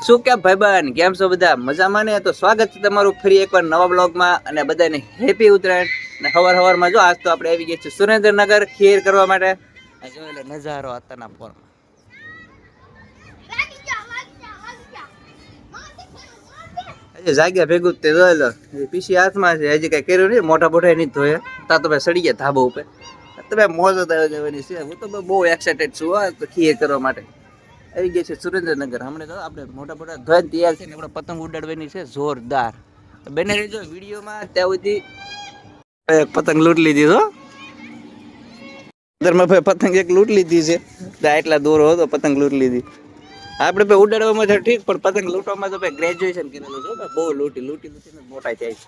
શું કે ભાઈબંધ કેમ છો બધા મજામાં ને? તો સ્વાગત છે તમારું ફરી એકવાર નવા બ્લોગમાં અને બધાને હેપી ઉત્તરાયણ. અને સવારમાં જો આજ તો આપણે આવી ગયા છીએ સુરેન્દ્રનગર ખીર કરવા માટે. જો એટલે નજારો અત્યારના પોરમાં જાગ્યા ભેગું તે જોઈ લો પીસી હાથમાં છે. હજી કઈ કર્યું નહીં, મોટા મોટા નહીં ધોયા તા તો ભાઈ સડી ગયા ધાબા ઉપર. તમે મોજો જવાની છે. હું તો બહુ એક્સાઇટેડ છું ખીર કરવા માટે. આવી ગયા છે સુરેન્દ્રનગર. હમણાં તો આપણે મોટા મોટા ધોઈને તૈયાર છે ને આપણે પતંગ ઉડાડવાની છે જોરદાર. બને રહેજો વિડીયોમાં. ત્યાં સુધી પતંગ લૂંટ લીધી હો. ભાઈ પતંગ એક લૂંટ લીધી છે. એટલા દોરો હતો પતંગ લૂંટ લીધી. આપણે ભાઈ ઉડાડવામાં તો ઠીક, પણ પતંગ લૂંટવામાં તો ભાઈ ગ્રેજ્યુએશન કરેલું છે. બહુ લૂંટીને મોટા જાય છે.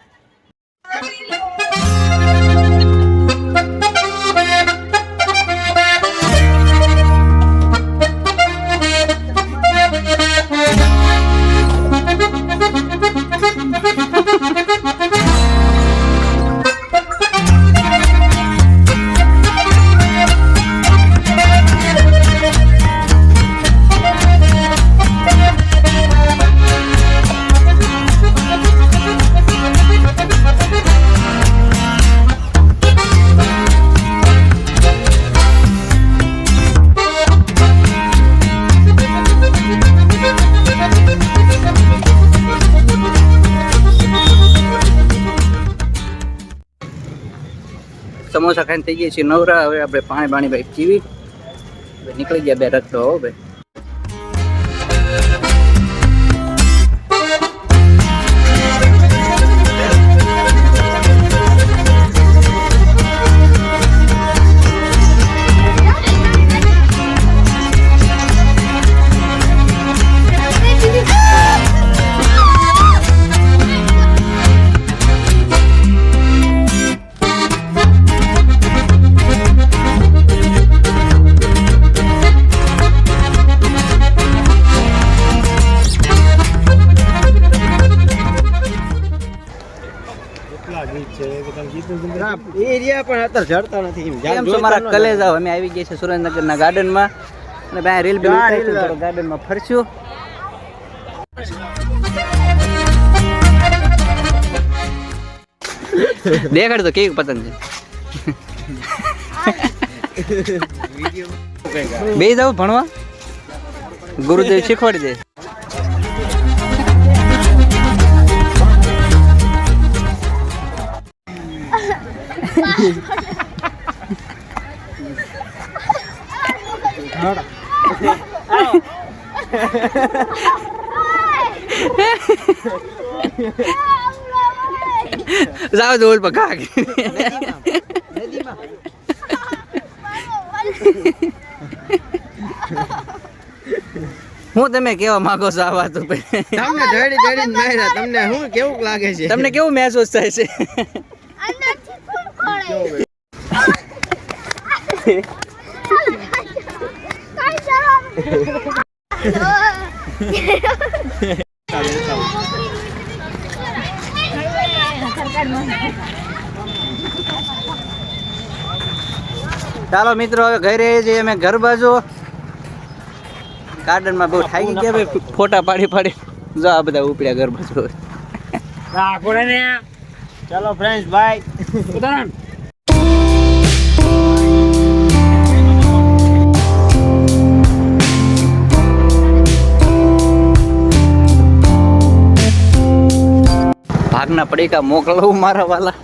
સમોસા ખાઈને થઈ ગયા છીએ નવરા. હવે આપણે પાણી ભાઈ પીવી નીકળી ગયા બે રસ્તો હો ભાઈ. અમે આવી ગયા છે સુરેન્દ્રનગરના ગાર્ડનમાં અને ત્યાં રીલ ગાર્ડનમાં ફરશું. દેખાડ તો કેવી પતંગ છે. બે જાવ ભણવા, ગુરુદેવ શીખવાડી દે. જાવ દોલ પકા હું તમે કેવા માંગો છો આ વાત ઉપર? તમને શું કેવું લાગે છે? તમને કેવું મહેસૂસ થાય છે? ચાલો મિત્રો હવે ઘરે જઈએ અમે. ઘર બાજુ ગાર્ડનમાં બહુ થાકી ગયા ભાઈ, ફોટા પાડી જો આ બધા ઉપડ્યા ઘર બાજુ. ચાલો ફ્રેન્ડ્સ બાય. ભાગના પડીકા મોકલવું મારા વાલા.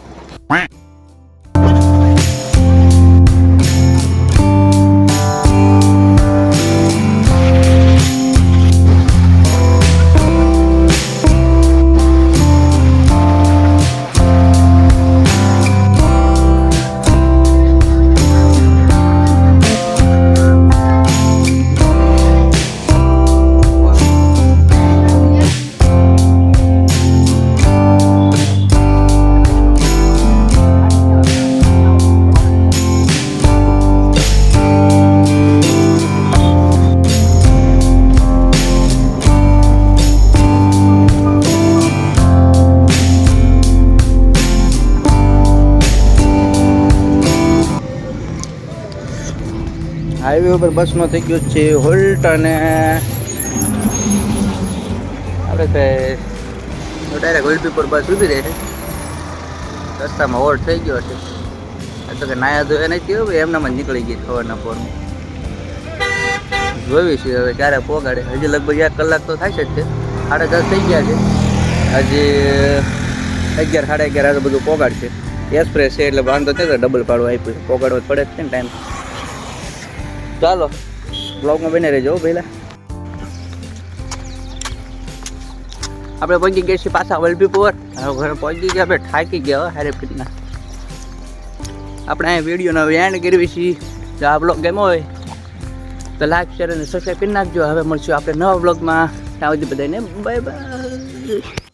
હાઈવે ઉપર બસનો થઈ ગયો છે હોલ્ટ અને આપણે ડાયરેક્ટ વલપીપુર બસ ઊભી રહે છે. રસ્તામાં ઓવર થઈ ગયો છે. તો કે નાયા ધોયા નથી હવે એમનામાં જ નીકળી ગઈ ખબરના પોરમાં. જોવી છે હવે ક્યારે પોગાડે. હજી લગભગ 1 કલાક તો થાય છે જ. 10:30 થઈ ગયા છે. હજી 11 સાડા 11 આ બધું પોગાડશે. એક્સપ્રેસ છે એટલે વાંધો નથી. ડબલ ભાડું આપ્યું છે. પોગાડવો પડે જ છે ને ટાઈમ. ચાલો બ્લોગમાં બને રહેજો પહેલાં. આપણે પહોંચી ગયા છીએ પાછા વલભીપુર. હવે ઘરે પહોંચી ગયા. આપણે થાકી ગયા હારે ફીટના. આપણે અહીંયા વિડીયોનો એન્ડ કરવી છીએ. જો આ બ્લોગ ગમ્યો હોય તો લાઈક શેર અને સબસ્ક્રાઈબ કરી નાખજો. હવે મળશું આપણે નવા બ્લોગમાં. ત્યાં સુધી બધાને બાય બાય.